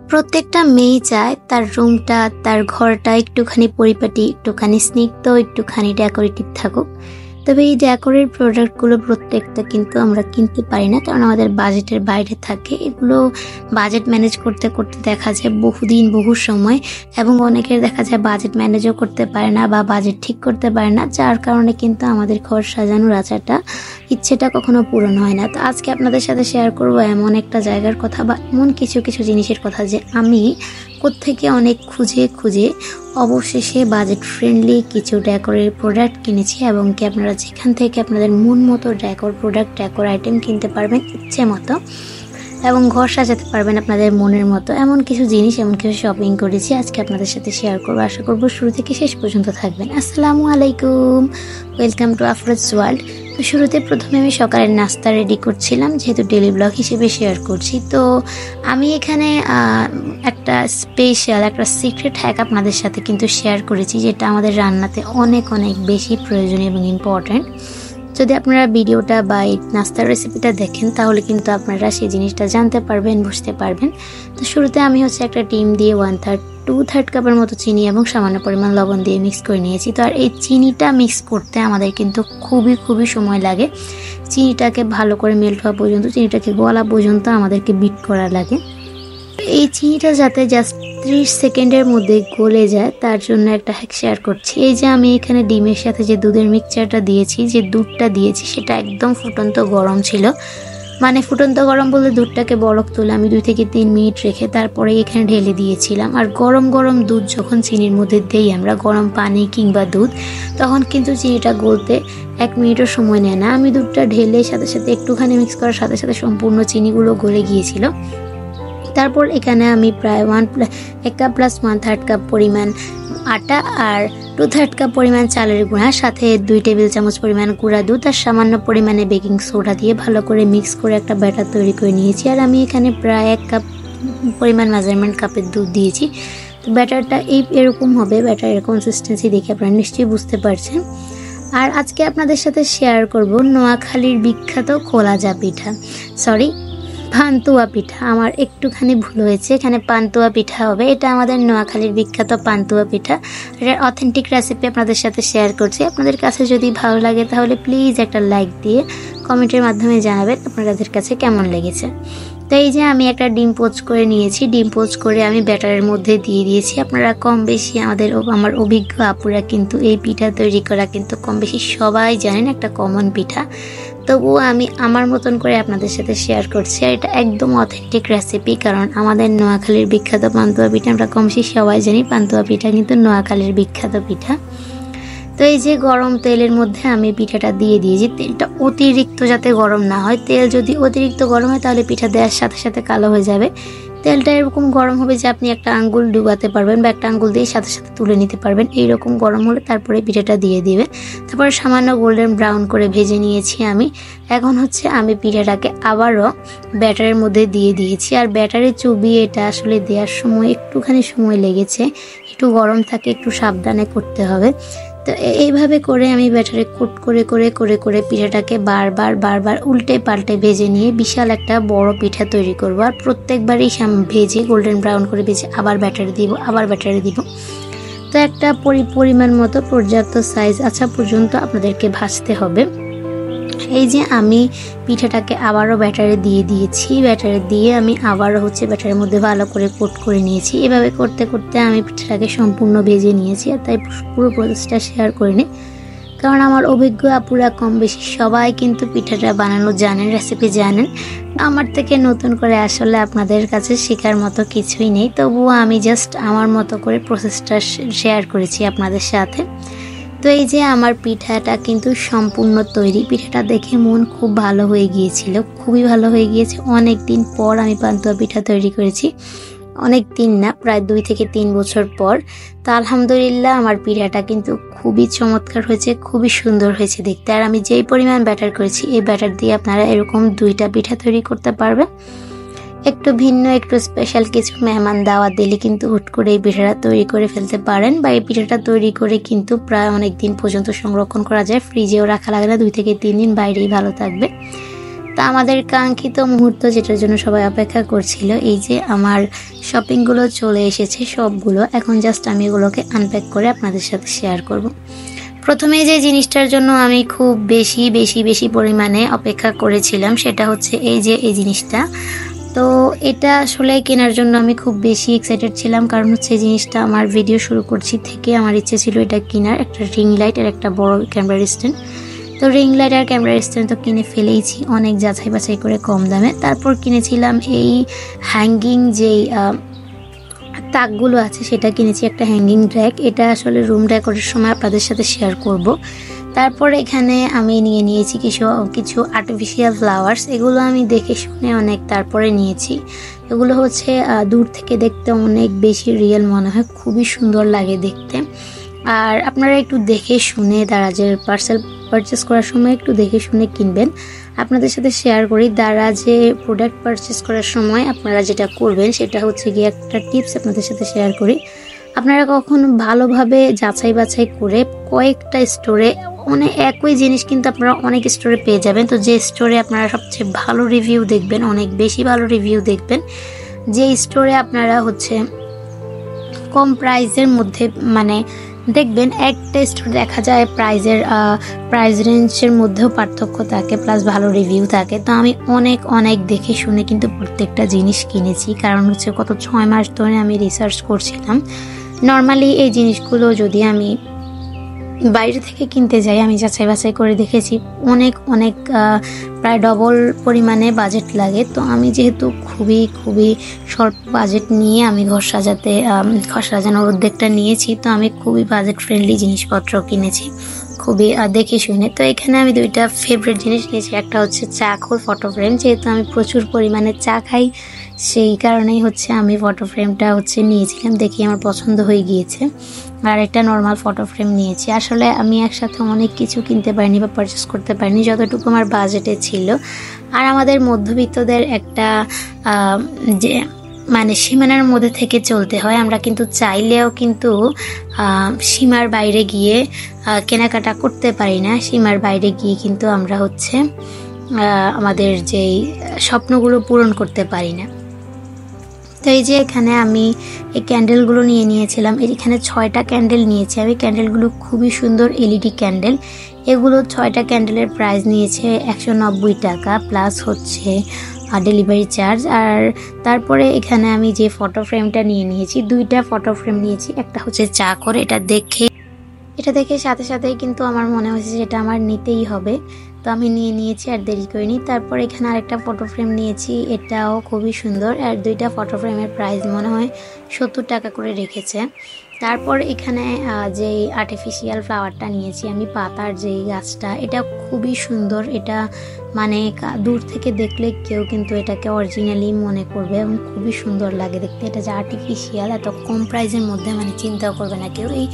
প্রত্যেকটা মেয়ে চায় তার রুমটা, তার ঘরটা একটুখানি পরিপাটি, একটুখানি স্নিগ্ধ, একটুখানি ডেকোরেটিভ থাকুক। তবে এই ডেকোরের প্রোডাক্টগুলো প্রত্যেকটা কিন্তু আমরা কিনতে পারি না, কারণ আমাদের বাজেটের বাইরে থাকে। এগুলো বাজেট ম্যানেজ করতে করতে দেখা যায় বহুদিন, বহু সময়, এবং অনেকের দেখা যায় বাজেট ম্যানেজও করতে পারে না বা বাজেট ঠিক করতে পারে না, যার কারণে কিন্তু আমাদের ঘর সাজানোর ইচ্ছেটা কখনো পূরণ হয় না। তো আজকে আপনাদের সাথে শেয়ার করব এমন একটা জায়গার কথা বা এমন কিছু কিছু জিনিসের কথা যে আমি কোত্থেকে অনেক খুঁজে খুঁজে অবশেষে বাজেট ফ্রেন্ডলি কিছু ডেকোরের প্রোডাক্ট কিনেছি, এবং কি আপনারা যেখান থেকে আপনাদের মন মতো ডেকোর আইটেম কিনতে পারবেন ইচ্ছে মতো, এবং ঘর সাজাতে পারবেন আপনাদের মনের মতো। এমন কিছু জিনিস, এমন কিছু শপিং করেছি, আজকে আপনাদের সাথে শেয়ার করবো। আশা করবো শুরু থেকে শেষ পর্যন্ত থাকবেন। আসসালামু আলাইকুম, ওয়েলকাম টু আফরোজ ওয়ার্ল্ড। তো প্রথমে আমি সকালের নাস্তা রেডি করছিলাম, যেহেতু ডেলি ব্লগ হিসেবে শেয়ার করছি। তো আমি এখানে একটা স্পেশাল, একটা সিক্রেট হ্যাক আপনাদের সাথে কিন্তু শেয়ার করেছি, যেটা আমাদের রান্নাতে অনেক অনেক বেশি প্রয়োজনীয় এবং ইম্পর্ট্যান্ট। যদি আপনারা ভিডিওটা বা এই নাস্তার রেসিপিটা দেখেন, তাহলে কিন্তু আপনারা সেই জিনিসটা জানতে পারবেন, বুঝতে পারবেন। তো শুরুতে আমি একটা ডিম দিয়ে 1/3 কাপের মতো চিনি এবং সামান্য পরিমাণ লবণ দিয়ে মিক্স করে নিয়েছি। তো আর এই চিনিটা মিক্স করতে আমাদের কিন্তু খুবই সময় লাগে। চিনিটাকে ভালো করে মেল্ট হওয়া পর্যন্ত, চিনিটাকে গলা পর্যন্ত আমাদেরকে বিট করা লাগে। এই চিনিটা যাতে জাস্ট 30 সেকেন্ডের মধ্যে গলে যায়, তার জন্য একটা হ্যাক শেয়ার করছি। এই যে আমি এখানে ডিমের সাথে যে দুধের মিক্সচারটা দিয়েছি, যে দুধটা দিয়েছি, সেটা একদম ফুটন্ত গরম ছিল। মানে ফুটন্ত গরম বলতে দুধটাকে বরফ তুলে আমি 2 থেকে 3 মিনিট রেখে তারপরে এখানে ঢেলে দিয়েছিলাম। আর গরম গরম দুধ যখন চিনির মধ্যে দেই আমরা, গরম পানি কিংবা দুধ, তখন কিন্তু চিনিটা গলতে 1 মিনিটও সময় নেয় না। আমি দুধটা ঢেলে সাথে সাথে একটুখানি মিক্স করার সাথে সাথে সম্পূর্ণ চিনিগুলো গলে গিয়েছিল। তারপর এখানে আমি প্রায় 1 কাপ প্লাস 1/3 কাপ পরিমাণ আটা আর 2/3 কাপ পরিমাণ চালের গুঁড়া, সাথে 2 টেবিল চামচ পরিমাণ গুঁড়া দুধ আর সামান্য পরিমাণে বেকিং সোডা দিয়ে ভালো করে মিক্স করে একটা ব্যাটার তৈরি করে নিয়েছি। আর আমি এখানে প্রায় 1 কাপ পরিমাণ মেজারমেন্ট কাপের দুধ দিয়েছি। তো ব্যাটারটা এরকম হবে, ব্যাটারের কনসিস্টেন্সি দেখে আপনারা নিশ্চয়ই বুঝতে পারছেন। আর আজকে আপনাদের সাথে শেয়ার করব নোয়াখালীর বিখ্যাত খোলাজা পিঠা, পান্তুয়া পিঠা। আমার একটুখানি ভুল হয়েছে, এখানে পান্তুয়া পিঠা হবে। এটা আমাদের নোয়াখালীর বিখ্যাত পান্তুয়া পিঠা। এটার অথেন্টিক রেসিপি আপনাদের সাথে শেয়ার করছি। আপনাদের কাছে যদি ভালো লাগে তাহলে প্লিজ একটা লাইক দিয়ে কমেন্টের মাধ্যমে জানাবেন আপনাদের কাছে কেমন লেগেছে। তো এই যে আমি একটা ডিম পোচ করে নিয়েছি, ডিম পোচ করে আমি ব্যাটারের মধ্যে দিয়ে দিয়েছি। আপনারা কম বেশি আমার অভিজ্ঞ আপুরা কিন্তু এই পিঠা তৈরি করা কিন্তু কম বেশি সবাই জানেন, একটা কমন পিঠা। তবুও আমি আমার মতন করে আপনাদের সাথে শেয়ার করছি। আর এটা একদম অথেন্টিক রেসিপি, কারণ আমাদের নোয়াখালীর বিখ্যাত পান্তুয়া পিঠা আমরা কম বেশি সবাই জানি। পান্তুয়া পিঠা কিন্তু নোয়াখালীর বিখ্যাত পিঠা। তো এই যে গরম তেলের মধ্যে আমি পিঠাটা দিয়ে দিয়েছি। তেলটা অতিরিক্ত যাতে গরম না হয়, তেল যদি অতিরিক্ত গরম হয় তাহলে পিঠা দেওয়ার সাথে সাথে কালো হয়ে যাবে। তেলটা এরকম গরম হবে যে আপনি একটা আঙ্গুল ডুবাতে পারবেন বা একটা আঙ্গুল দিয়ে সাথে সাথে তুলে নিতে পারবেন। এইরকম গরম হলে তারপরে পিঠাটা দিয়ে দিবেন। তারপরে সামান্য গোল্ডেন ব্রাউন করে ভেজে নিয়েছি আমি। এখন আমি পিঠাটাকে আবারও ব্যাটারের মধ্যে দিয়ে দিয়েছি। আর ব্যাটারে চুবিয়ে এটা আসলে দেওয়ার সময় একটুখানি সময় লেগেছে, একটু গরম থাকে, একটু সাবধানে করতে হবে। তো এইভাবে করে আমি ব্যাটারে কোট করে করে করে করে পিঠাটাকে বারবার উল্টে পাল্টে ভেজে নিয়ে বিশাল একটা বড় পিঠা তৈরি করব। আর প্রত্যেকবারই ভেজে গোল্ডেন ব্রাউন করে ভেজে আবার ব্যাটারে দিব। তো একটা পরিমাণ মতো পর্যাপ্ত সাইজ আসা পর্যন্ত আপনাদেরকে ভাজতে হবে। এই যে আমি পিঠাটাকে আবারও ব্যাটারে দিয়ে দিয়েছি। ব্যাটারে দিয়ে আমি আবারও ব্যাটারের মধ্যে ভালো করে কোট করে নিয়েছি। এভাবে করতে করতে আমি পিঠাটাকে সম্পূর্ণ ভেজে নিয়েছি। আর তাই পুরো প্রসেসটা শেয়ার করিনি, কারণ আমার অভিজ্ঞ আপুরা কম বেশি সবাই কিন্তু পিঠাটা বানানো জানেন, রেসিপি জানেন। আমার থেকে নতুন করে আসলে আপনাদের কাছে শেখার মতো কিছুই নেই। তবুও আমি জাস্ট আমার মতো করে প্রসেসটা শেয়ার করেছি আপনাদের সাথে। তো এই যে আমার পিঠাটা কিন্তু সম্পূর্ণ তৈরি। পিঠাটা দেখে মন খুব ভালো হয়ে গিয়েছিল, খুবই ভালো হয়ে গিয়েছে। অনেক দিন পর আমি পান্তুয়া পিঠা তৈরি করেছি, অনেক দিন না, প্রায় 2 থেকে 3 বছর পর। তো আলহামদুলিল্লাহ আমার পিঠাটা কিন্তু খুবই চমৎকার হয়েছে, খুবই সুন্দর হয়েছে দেখতে। আর আমি যেই পরিমাণ ব্যাটার করেছি, এই ব্যাটার দিয়ে আপনারা এরকম 2টা পিঠা তৈরি করতে পারবেন। একটু ভিন্ন, একটু স্পেশাল কিছু মেহমান দাওয়াত দিলে কিন্তু হুট করে এই পিঠাটা তৈরি করে ফেলতে পারেন। বা এই পিঠাটা তৈরি করে কিন্তু প্রায় অনেক দিন পর্যন্ত সংরক্ষণ করা যায়, ফ্রিজেও রাখা লাগে না, 2 থেকে 3 দিন বাইরেই ভালো থাকবে। তা আমাদের কাঙ্ক্ষিত মুহূর্ত, যেটার জন্য সবাই অপেক্ষা করছিল, এই যে আমার শপিংগুলো চলে এসেছে সবগুলো। এখন জাস্ট আমি এগুলোকে আনপ্যাক করে আপনাদের সাথে শেয়ার করব। প্রথমে যে জিনিসটার জন্য আমি খুব বেশি বেশি বেশি পরিমাণে অপেক্ষা করেছিলাম সেটা হচ্ছে এই যে এই জিনিসটা। তো এটা আসলে কেনার জন্য আমি খুব বেশি এক্সাইটেড ছিলাম, কারণ হচ্ছে এই জিনিসটা আমার ভিডিও শুরু করছি থেকে আমার ইচ্ছে ছিল এটা কেনার, একটা রিং লাইট আর একটা বড় ক্যামেরা স্ট্যান্ড। তো রিং লাইট আর ক্যামেরা স্ট্যান্ড তো কিনে ফেলেইছি অনেক যাচাই বাছাই করে কম দামে। তারপর কিনেছিলাম এই হ্যাঙ্গিং যেই তাকগুলো আছে সেটা কিনেছি, একটা হ্যাঙ্গিং র্যাক। এটা আসলে রুম ডেকোরের সময় আপনাদের সাথে শেয়ার করব। তারপর এখানে আমি নিয়েছি কিছু আর্টিফিশিয়াল ফ্লাওয়ার্স। এগুলো আমি দেখে শুনে অনেক তারপরে নিয়েছি। এগুলো হচ্ছে দূর থেকে দেখতে অনেক বেশি রিয়েল মনে হয়, খুবই সুন্দর লাগে দেখতে। আর আপনারা একটু দেখে শুনে দারাজের পারচেস করার সময় একটু দেখে শুনে কিনবেন। আপনাদের সাথে শেয়ার করি, দারাজে প্রোডাক্ট পারচেস করার সময় আপনারা যেটা করবেন সেটা হচ্ছে গিয়ে একটা টিপস আপনাদের সাথে শেয়ার করি। আপনারা কখন ভালোভাবে যাচাই বাছাই করে কয়েকটা স্টোরে একই জিনিস কিন্তু আপনারা অনেক স্টোরে পেয়ে যাবেন। তো যে স্টোরে আপনারা সবচেয়ে ভালো রিভিউ দেখবেন, অনেক বেশি ভালো রিভিউ দেখবেন, যে স্টোরে আপনারা হচ্ছে কম প্রাইসের মধ্যে দেখবেন একটা স্টোরে দেখা যায় প্রাইস রেঞ্জের মধ্যেও পার্থক্য থাকে, প্লাস ভালো রিভিউ থাকে। তো আমি অনেক দেখে শুনে কিন্তু প্রত্যেকটা জিনিস কিনেছি, কারণ হচ্ছে গত 6 মাস ধরে আমি রিসার্চ করছিলাম। নর্মালি এই জিনিসগুলো যদি আমি বাইরে থেকে কিনতে যাই, আমি যাচাই বাছাই করে দেখেছি অনেক প্রায় ডবল পরিমাণে বাজেট লাগে। তো আমি যেহেতু খুবই স্বল্প বাজেট নিয়ে আমি ঘর সাজানোর উদ্যোগটা নিয়েছি, তো আমি খুবই বাজেট ফ্রেন্ডলি জিনিসপত্র কিনেছি, খুবই দেখে শুনে। তো এখানে আমি 2টা ফেভারিট জিনিস নিয়েছি। একটা হচ্ছে চারকোল ফটো ফ্রেম, যেহেতু আমি প্রচুর পরিমাণে চা খাই সেই কারণেই হচ্ছে আমি ফটো ফ্রেমটা নিয়েছিলাম, দেখি আমার পছন্দ হয়ে গিয়েছে। আর একটা নর্মাল ফটো ফ্রেম নিয়েছি। আসলে আমি একসাথে অনেক কিছু কিনতে পারিনি বা পারচেস করতে পারিনি, যতটুকু আমার বাজেটে ছিল। আর আমাদের মধ্যবিত্তদের একটা যে সীমানার মধ্যে থেকে চলতে হয়। আমরা কিন্তু চাইলেও কিন্তু সীমার বাইরে গিয়ে কেনাকাটা করতে পারি না। সীমার বাইরে গিয়ে কিন্তু আমরা আমাদের যেই স্বপ্নগুলো পূরণ করতে পারি না। তো এই যে এখানে আমি এই ক্যান্ডেলগুলো নিয়েছিলাম। এখানে 6টা ক্যান্ডেল নিয়েছি আমি। ক্যান্ডেলগুলো খুবই সুন্দর এলইডি ক্যান্ডেল। এগুলো 6টা ক্যান্ডেলের প্রাইস নিয়েছে 190 টাকা, প্লাস হচ্ছে ডেলিভারি চার্জ। আর তারপরে এখানে আমি যে ফটো ফ্রেমটা নিয়েছি, 2টা ফটো ফ্রেম নিয়েছি। একটা হচ্ছে চাকর, এটা দেখে সাথে সাথেই কিন্তু আমার মনে হয়েছে যে এটা আমার নিতেই হবে, তো আমি নিয়েছি আর দেরি করিনি। তারপর এখানে আরেকটা ফটো ফ্রেম নিয়েছি, এটাও খুবই সুন্দর। আর 2টা ফটো ফ্রেমের প্রাইস মনে হয় 70 টাকা করে রেখেছে। তারপর এখানে যেই আর্টিফিশিয়াল ফ্লাওয়ারটা নিয়েছি আমি, পাতার যেই গাছটা, এটা খুবই সুন্দর। এটা দূর থেকে দেখলে কেউ কিন্তু এটাকে অরিজিনালি মনে করবে এবং খুবই সুন্দর লাগে দেখতে। এটা যে আর্টিফিশিয়াল, এত কম প্রাইসের মধ্যে চিন্তাও করবে না কেউ। এই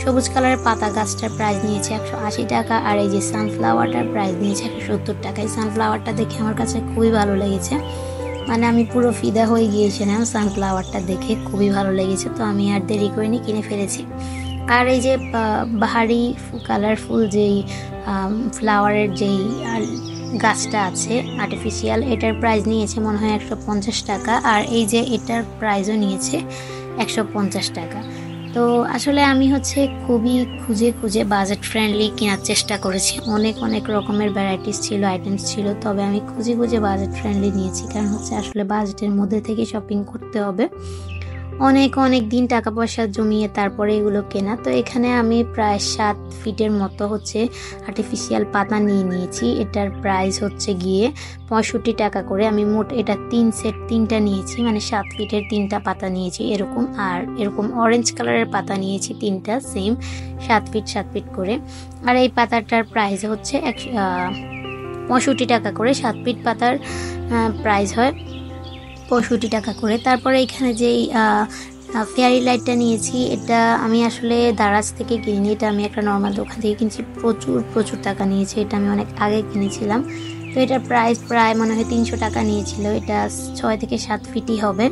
সবুজ কালারের পাতা গাছটার প্রাইস নিয়েছে 180 টাকা। আর এই যে সানফ্লাওয়ারটার প্রাইস নিয়েছে 170 টাকা। এই সানফ্লাওয়ারটা দেখে আমার কাছে খুবই ভালো লেগেছে, আমি পুরো ফিদা হয়ে গিয়েছিলাম সানফ্লাওয়ারটা দেখে, খুবই ভালো লেগেছে। তো আমি আর দেরি করিনি, কিনে ফেলেছি। আর এই যে বাহারি কালারফুল যেই ফ্লাওয়ারের যেই গাছটা আছে আর্টিফিশিয়াল, এটার প্রাইস নিয়েছে মনে হয় 150 টাকা। আর এই যে এটার প্রাইসও নিয়েছে 150 টাকা। তো আসলে আমি খুবই খুঁজে বাজেট ফ্রেন্ডলি কেনার চেষ্টা করেছি। অনেক রকমের ভ্যারাইটিস ছিল, আইটেমস ছিল, তবে আমি খুঁজে বাজেট ফ্রেন্ডলি নিয়েছি, কারণ আসলে বাজেটের মধ্যে থেকে শপিং করতে হবে। অনেক দিন টাকা পয়সা জমিয়ে তারপরে এগুলো কেনা। তো এখানে আমি প্রায় 7 ফিটের মতো আর্টিফিশিয়াল পাতা নিয়েছি। এটার প্রাইস গিয়ে 65 টাকা করে। আমি মোট এটা 3 সেট 3টা নিয়েছি, 7 ফিটের 3টা পাতা নিয়েছি এরকম। আর এরকম অরেঞ্জ কালারের পাতা নিয়েছি 3টা, সেম 7 ফিট করে। আর এই পাতাটার প্রাইস 65 টাকা করে। 7 ফিট পাতার প্রাইস হয় 65 টাকা করে। তারপরে এখানে যেই ফেয়ারি লাইটটা নিয়েছি, এটা আমি আসলে দারাজ থেকে কিনিনি, এটা আমি একটা নর্মাল দোকান থেকে কিনছি। প্রচুর টাকা নিয়েছে, এটা আমি অনেক আগে কিনেছিলাম। তো এটার প্রাইস প্রায় মনে হয় 300 টাকা নিয়েছিল। এটা 6 থেকে 7 ফিটই হবে।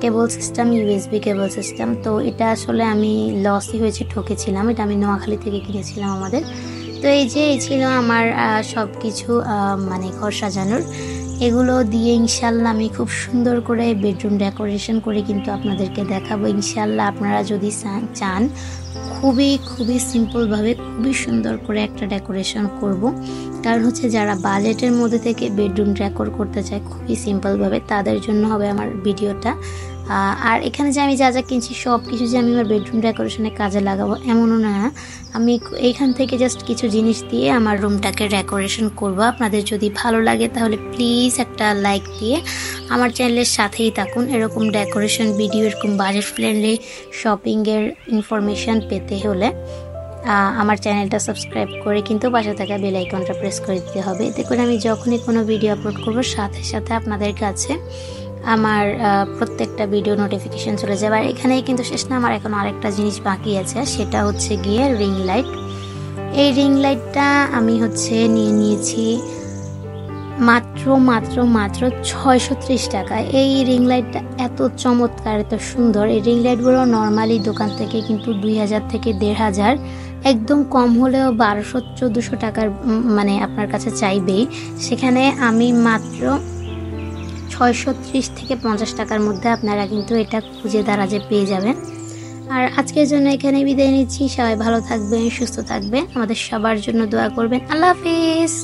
কেবল সিস্টেম ইউএসবি কেবল সিস্টেম। তো এটা আসলে আমি লসই হয়েছে, ঠকেছিলাম। এটা আমি নোয়াখালী থেকে কিনেছিলাম আমাদের। তো এই ছিল আমার সব কিছু ঘর সাজানোর এগুলো দিয়ে ইনশাল্লাহ আমি খুব সুন্দর করে বেডরুম ডেকোরেশন করে কিন্তু আপনাদেরকে দেখাবো ইনশাল্লাহ। আপনারা যদি চান খুবই খুবই সিম্পলভাবে খুবই সুন্দর করে একটা ডেকোরেশন করব। কারণ হচ্ছে যারা বাজেটের মধ্যে থেকে বেডরুম ডেকোর করতে চায় খুবই সিম্পলভাবে, তাদের জন্য হবে আমার ভিডিওটা। আর এখানে যে আমি যা যা কিনছি সব কিছু যে আমি আমার বেডরুম ডেকোরেশনে কাজে লাগাবো এমনও না। আমি এইখান থেকে জাস্ট কিছু জিনিস দিয়ে আমার রুমটাকে ডেকোরেশন করব। আপনাদের যদি ভালো লাগে তাহলে প্লিজ একটা লাইক দিয়ে আমার চ্যানেলের সাথেই থাকুন। এরকম ডেকোরেশন ভিডিও, এরকম বাজেট ফ্রেন্ডলি শপিংয়ের ইনফরমেশান পেতে হলে আমার চ্যানেলটা সাবস্ক্রাইব করে কিন্তু পাশে থাকা বেল আইকনটা প্রেস করে দিতে হবে। এতে করে আমি যখনই কোনো ভিডিও আপলোড করব সাথে সাথে আপনাদের কাছে আমার প্রত্যেকটা ভিডিও নোটিফিকেশান চলে যাবে। আর এখানেই কিন্তু শেষ না, আমার এখন আরেকটা জিনিস বাকি আছে, সেটা হচ্ছে গিয়ে রিং লাইট। এই রিং লাইটটা আমি নিয়ে নিয়েছি মাত্র 630 টাকায়। এই রিং লাইটটা এত চমৎকার, এত সুন্দর। এই রিং লাইটগুলো নর্মালি দোকান থেকে কিন্তু 2000 থেকে 1500, একদম কম হলেও 1200-1400 টাকার মানে আপনার কাছে চাইবেই। সেখানে আমি মাত্র 630 থেকে 50 টাকার মধ্যে আপনারা কিন্তু এটা খুঁজে দারাজে পেয়ে যাবেন। আর আজকের জন্য এখানে বিদায় নিচ্ছি। সবাই ভালো থাকবেন, সুস্থ থাকবেন, আমাদের সবার জন্য দোয়া করবেন। আল্লাহ হাফিজ।